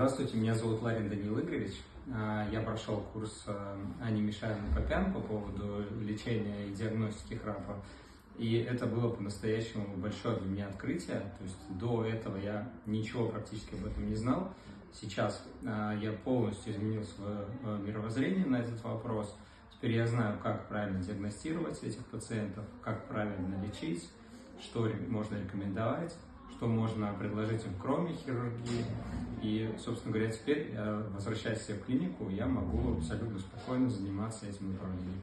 Здравствуйте, меня зовут Ларин Даниил Игоревич. Я прошел курс Ани Мишариной Попян по поводу лечения и диагностики храпа. И это было по-настоящему большое для меня открытие. То есть до этого я ничего практически об этом не знал. Сейчас я полностью изменил свое мировоззрение на этот вопрос. Теперь я знаю, как правильно диагностировать этих пациентов, как правильно лечить, что можно рекомендовать, что можно предложить им кроме хирургии. И, собственно говоря, теперь, возвращаясь в клинику, я могу абсолютно спокойно заниматься этим направлением.